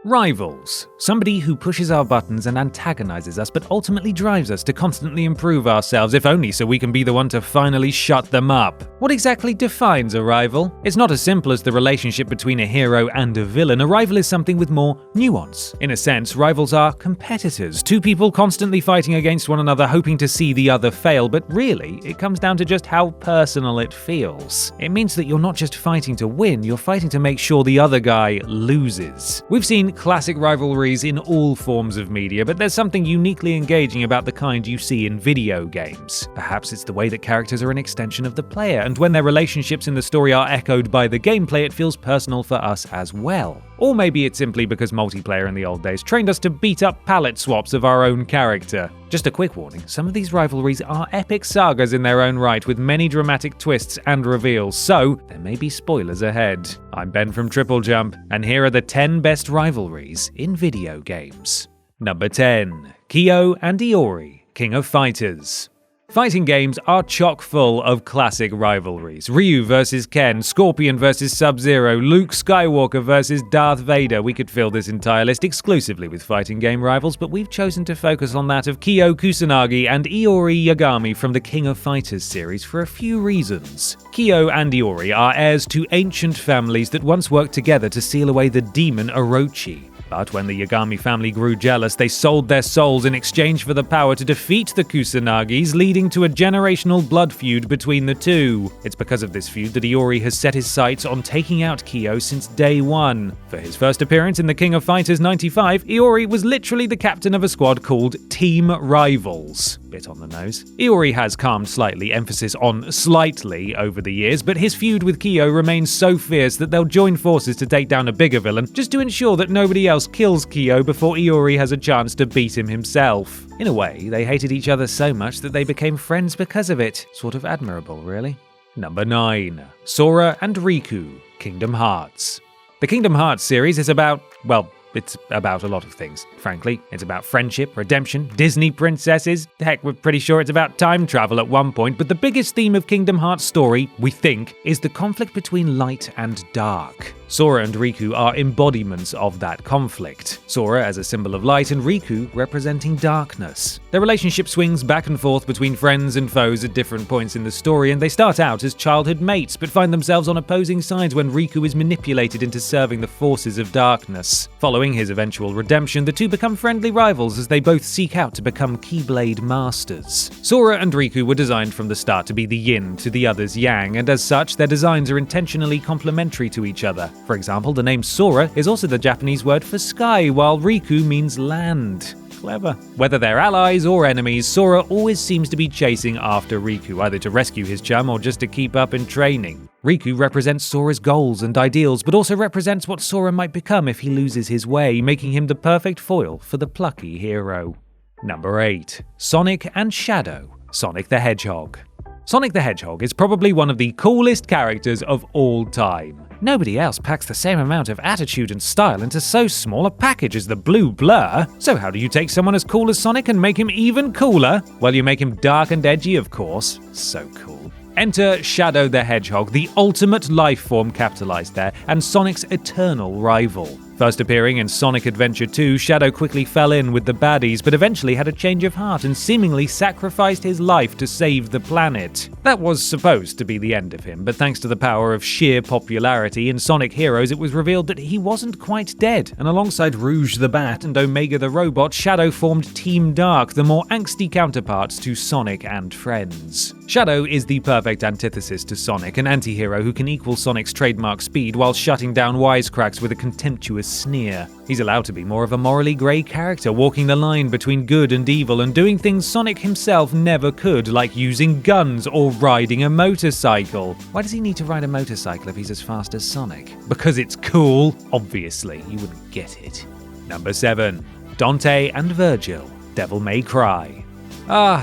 Rivals. Somebody who pushes our buttons and antagonizes us but ultimately drives us to constantly improve ourselves, if only so we can be the one to finally shut them up. What exactly defines a rival? It's not as simple as the relationship between a hero and a villain. A rival is something with more nuance. In a sense, rivals are competitors, two people constantly fighting against one another hoping to see the other fail, but really, it comes down to just how personal it feels. It means that you're not just fighting to win, you're fighting to make sure the other guy loses. We've seen classic rivalries in all forms of media, but there's something uniquely engaging about the kind you see in video games. Perhaps it's the way that characters are an extension of the player, and when their relationships in the story are echoed by the gameplay, it feels personal for us as well. Or maybe it's simply because multiplayer in the old days trained us to beat up palette swaps of our own character. Just a quick warning, some of these rivalries are epic sagas in their own right, with many dramatic twists and reveals, so there may be spoilers ahead. I'm Ben from TripleJump, and here are the 10 best rivalries in video games. Number 10. Kyo and Iori, King of Fighters. Fighting games are chock full of classic rivalries. Ryu vs Ken, Scorpion vs Sub-Zero, Luke Skywalker vs Darth Vader. We could fill this entire list exclusively with fighting game rivals, but we've chosen to focus on that of Kyo Kusanagi and Iori Yagami from the King of Fighters series for a few reasons. Kyo and Iori are heirs to ancient families that once worked together to seal away the demon Orochi. But when the Yagami family grew jealous, they sold their souls in exchange for the power to defeat the Kusanagis, leading to a generational blood feud between the two. It's because of this feud that Iori has set his sights on taking out Kyo since day one. For his first appearance in the King of Fighters 95, Iori was literally the captain of a squad called Team Rivals. Bit on the nose. Iori has calmed slightly, emphasis on slightly, over the years, but his feud with Kyo remains so fierce that they'll join forces to take down a bigger villain, just to ensure that nobody else kills Kyo before Iori has a chance to beat him himself. In a way, they hated each other so much that they became friends because of it. Sort of admirable, really. Number 9. Sora and Riku, Kingdom Hearts. The Kingdom Hearts series is about, well, it's about a lot of things, frankly. It's about friendship, redemption, Disney princesses. Heck, we're pretty sure it's about time travel at one point, but the biggest theme of Kingdom Hearts' story, we think, is the conflict between light and dark. Sora and Riku are embodiments of that conflict. Sora as a symbol of light and Riku representing darkness. Their relationship swings back and forth between friends and foes at different points in the story, and they start out as childhood mates but find themselves on opposing sides when Riku is manipulated into serving the forces of darkness. Following his eventual redemption, the two become friendly rivals as they both seek out to become Keyblade masters. Sora and Riku were designed from the start to be the yin to the other's yang, and as such, their designs are intentionally complementary to each other. For example, the name Sora is also the Japanese word for sky, while Riku means land. Clever. Whether they're allies or enemies, Sora always seems to be chasing after Riku, either to rescue his chum or just to keep up in training. Riku represents Sora's goals and ideals, but also represents what Sora might become if he loses his way, making him the perfect foil for the plucky hero. Number 8. Sonic and Shadow, Sonic the Hedgehog. Sonic the Hedgehog is probably one of the coolest characters of all time. Nobody else packs the same amount of attitude and style into so small a package as the blue blur. So how do you take someone as cool as Sonic and make him even cooler? Well, you make him dark and edgy, of course. So cool. Enter Shadow the Hedgehog, the ultimate life form capitalized there, and Sonic's eternal rival. First appearing in Sonic Adventure 2, Shadow quickly fell in with the baddies, but eventually had a change of heart and seemingly sacrificed his life to save the planet. That was supposed to be the end of him, but thanks to the power of sheer popularity in Sonic Heroes, it was revealed that he wasn't quite dead, and alongside Rouge the Bat and Omega the Robot, Shadow formed Team Dark, the more angsty counterparts to Sonic and Friends. Shadow is the perfect antithesis to Sonic, an anti-hero who can equal Sonic's trademark speed while shutting down wisecracks with a contemptuous sneer. He's allowed to be more of a morally grey character, walking the line between good and evil and doing things Sonic himself never could, like using guns or riding a motorcycle. Why does he need to ride a motorcycle if he's as fast as Sonic? Because it's cool? Obviously, you wouldn't get it. Number 7. Dante and Virgil, Devil May Cry.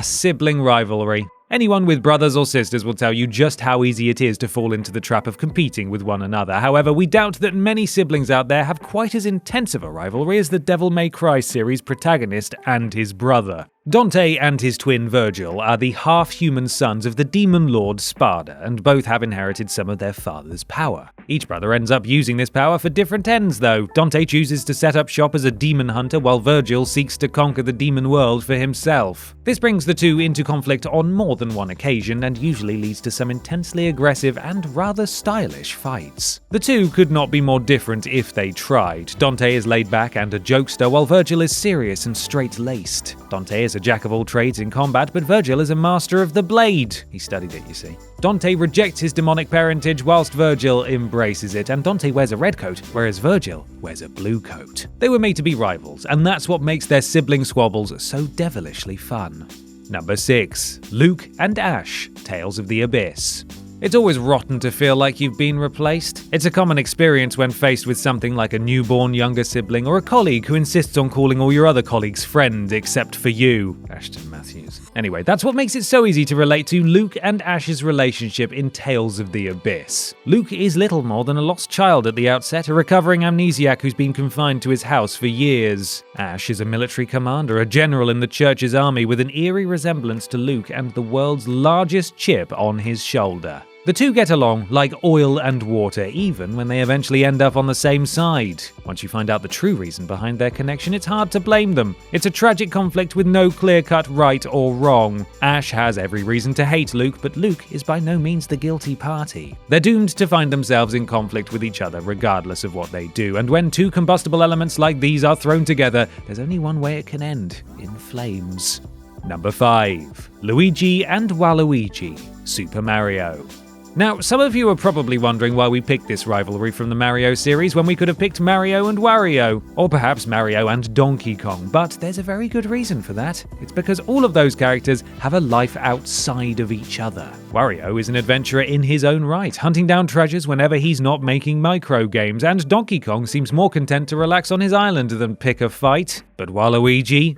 Sibling rivalry. Anyone with brothers or sisters will tell you just how easy it is to fall into the trap of competing with one another. However, we doubt that many siblings out there have quite as intense of a rivalry as the Devil May Cry series protagonist and his brother. Dante and his twin Virgil are the half-human sons of the demon lord Sparda, and both have inherited some of their father's power. Each brother ends up using this power for different ends, though. Dante chooses to set up shop as a demon hunter, while Virgil seeks to conquer the demon world for himself. This brings the two into conflict on more than one occasion, and usually leads to some intensely aggressive and rather stylish fights. The two could not be more different if they tried. Dante is laid back and a jokester, while Virgil is serious and straight-laced. Dante is a jack of all trades in combat, but Virgil is a master of the blade. He studied it, you see. Dante rejects his demonic parentage whilst Virgil embraces it, and Dante wears a red coat, whereas Virgil wears a blue coat. They were made to be rivals, and that's what makes their sibling squabbles so devilishly fun. Number 6. Luke and Ash, Tales of the Abyss. It's always rotten to feel like you've been replaced. It's a common experience when faced with something like a newborn younger sibling or a colleague who insists on calling all your other colleagues friend except for you. Ashton Matthews. Anyway, that's what makes it so easy to relate to Luke and Ash's relationship in Tales of the Abyss. Luke is little more than a lost child at the outset, a recovering amnesiac who's been confined to his house for years. Ash is a military commander, a general in the church's army with an eerie resemblance to Luke and the world's largest chip on his shoulder. The two get along like oil and water, even when they eventually end up on the same side. Once you find out the true reason behind their connection, it's hard to blame them. It's a tragic conflict with no clear-cut right or wrong. Ash has every reason to hate Luke, but Luke is by no means the guilty party. They're doomed to find themselves in conflict with each other regardless of what they do, and when two combustible elements like these are thrown together, there's only one way it can end: in flames. Number 5. Luigi and Waluigi, Super Mario. Now, some of you are probably wondering why we picked this rivalry from the Mario series when we could have picked Mario and Wario, or perhaps Mario and Donkey Kong, but there's a very good reason for that. It's because all of those characters have a life outside of each other. Wario is an adventurer in his own right, hunting down treasures whenever he's not making micro games, and Donkey Kong seems more content to relax on his island than pick a fight. But Waluigi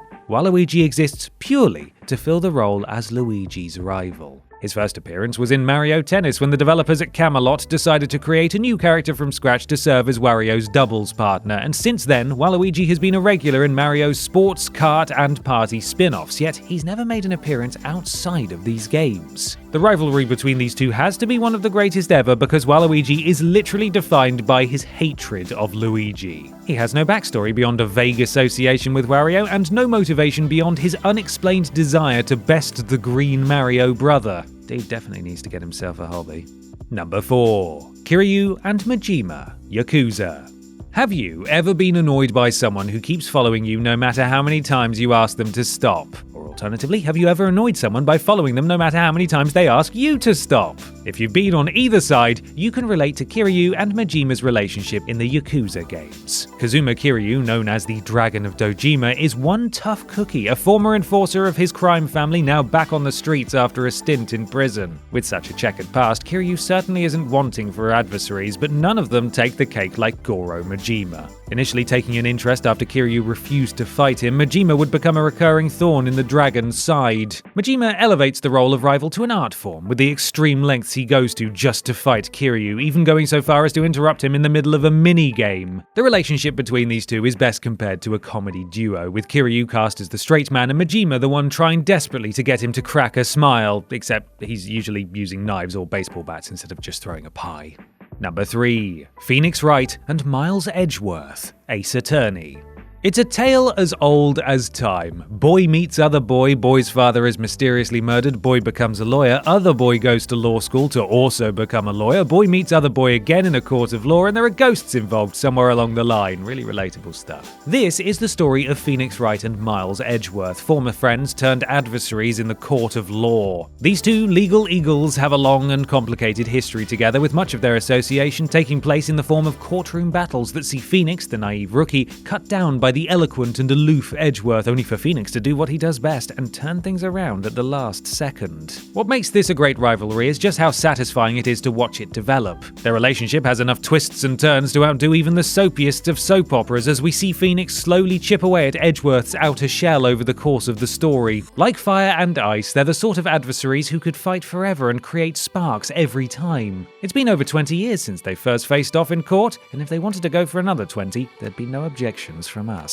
exists purely to fill the role as Luigi's rival. His first appearance was in Mario Tennis when the developers at Camelot decided to create a new character from scratch to serve as Wario's doubles partner, and since then, Waluigi has been a regular in Mario's sports, kart, and party spin-offs, yet he's never made an appearance outside of these games. The rivalry between these two has to be one of the greatest ever because Waluigi is literally defined by his hatred of Luigi. He has no backstory beyond a vague association with Wario, and no motivation beyond his unexplained desire to best the green Mario brother. Dude definitely needs to get himself a hobby. Number 4. Kiryu and Majima, Yakuza. Have you ever been annoyed by someone who keeps following you no matter how many times you ask them to stop? Or alternatively, have you ever annoyed someone by following them no matter how many times they ask you to stop? If you've been on either side, you can relate to Kiryu and Majima's relationship in the Yakuza games. Kazuma Kiryu, known as the Dragon of Dojima, is one tough cookie, a former enforcer of his crime family now back on the streets after a stint in prison. With such a checkered past, Kiryu certainly isn't wanting for adversaries, but none of them take the cake like Goro Majima. Initially taking an interest after Kiryu refused to fight him, Majima would become a recurring thorn in the dragon's side. Majima elevates the role of rival to an art form, with the extreme lengths he goes to just to fight Kiryu, even going so far as to interrupt him in the middle of a mini-game. The relationship between these two is best compared to a comedy duo, with Kiryu cast as the straight man and Majima the one trying desperately to get him to crack a smile, except he's usually using knives or baseball bats instead of just throwing a pie. Number 3. Phoenix Wright and Miles Edgeworth, Ace Attorney. It's a tale as old as time. Boy meets other boy, boy's father is mysteriously murdered, boy becomes a lawyer, other boy goes to law school to also become a lawyer, boy meets other boy again in a court of law, and there are ghosts involved somewhere along the line. Really relatable stuff. This is the story of Phoenix Wright and Miles Edgeworth, former friends turned adversaries in the court of law. These two legal eagles have a long and complicated history together, with much of their association taking place in the form of courtroom battles that see Phoenix, the naive rookie, cut down by the eloquent and aloof Edgeworth, only for Phoenix to do what he does best and turn things around at the last second. What makes this a great rivalry is just how satisfying it is to watch it develop. Their relationship has enough twists and turns to outdo even the soapiest of soap operas as we see Phoenix slowly chip away at Edgeworth's outer shell over the course of the story. Like fire and ice, they're the sort of adversaries who could fight forever and create sparks every time. It's been over 20 years since they first faced off in court, and if they wanted to go for another 20, there'd be no objections from us.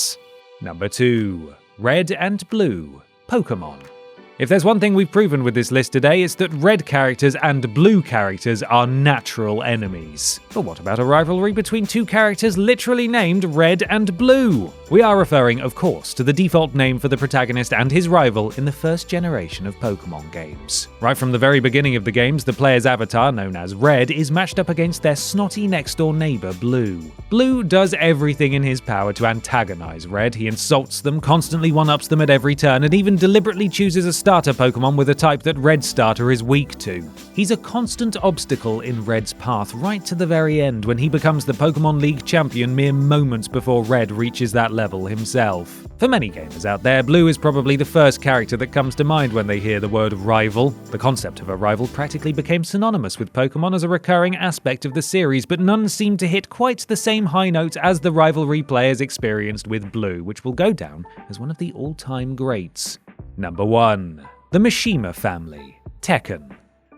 Number 2. Red and Blue, Pokémon. If there's one thing we've proven with this list today, it's that red characters and blue characters are natural enemies. But what about a rivalry between two characters literally named Red and Blue? We are referring, of course, to the default name for the protagonist and his rival in the first generation of Pokémon games. Right from the very beginning of the games, the player's avatar, known as Red, is matched up against their snotty next-door neighbor, Blue. Blue does everything in his power to antagonize Red. He insults them, constantly one-ups them at every turn, and even deliberately chooses a starter Pokémon with a type that Red's starter is weak to. He's a constant obstacle in Red's path right to the very end, when he becomes the Pokémon League champion mere moments before Red reaches that level himself. For many gamers out there, Blue is probably the first character that comes to mind when they hear the word rival. The concept of a rival practically became synonymous with Pokémon as a recurring aspect of the series, but none seemed to hit quite the same high notes as the rivalry players experienced with Blue, which will go down as one of the all-time greats. Number 1. The Mishima family. Tekken.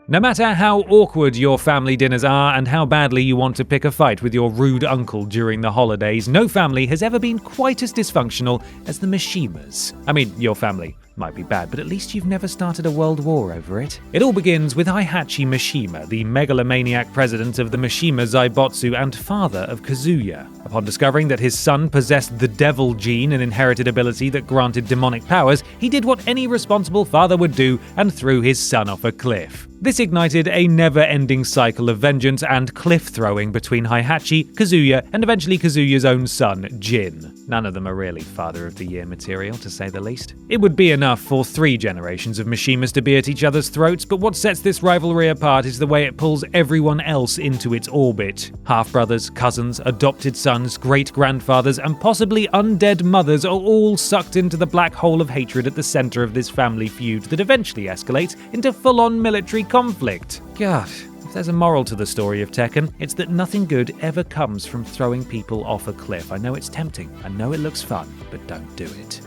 No matter how awkward your family dinners are and how badly you want to pick a fight with your rude uncle during the holidays, no family has ever been quite as dysfunctional as the Mishimas. I mean, your family might be bad, but at least you've never started a world war over it. It all begins with Heihachi Mishima, the megalomaniac president of the Mishima Zaibotsu and father of Kazuya. Upon discovering that his son possessed the devil gene, an inherited ability that granted demonic powers, he did what any responsible father would do and threw his son off a cliff. This ignited a never-ending cycle of vengeance and cliff-throwing between Heihachi, Kazuya, and eventually Kazuya's own son, Jin. None of them are really Father of the Year material, to say the least. It would be enough for 3 generations of Mishimas to be at each other's throats, but what sets this rivalry apart is the way it pulls everyone else into its orbit. Half-brothers, cousins, adopted sons, great-grandfathers, and possibly undead mothers are all sucked into the black hole of hatred at the center of this family feud that eventually escalates into full-on military conflict. God, if there's a moral to the story of Tekken, it's that nothing good ever comes from throwing people off a cliff. I know it's tempting, I know it looks fun, but don't do it.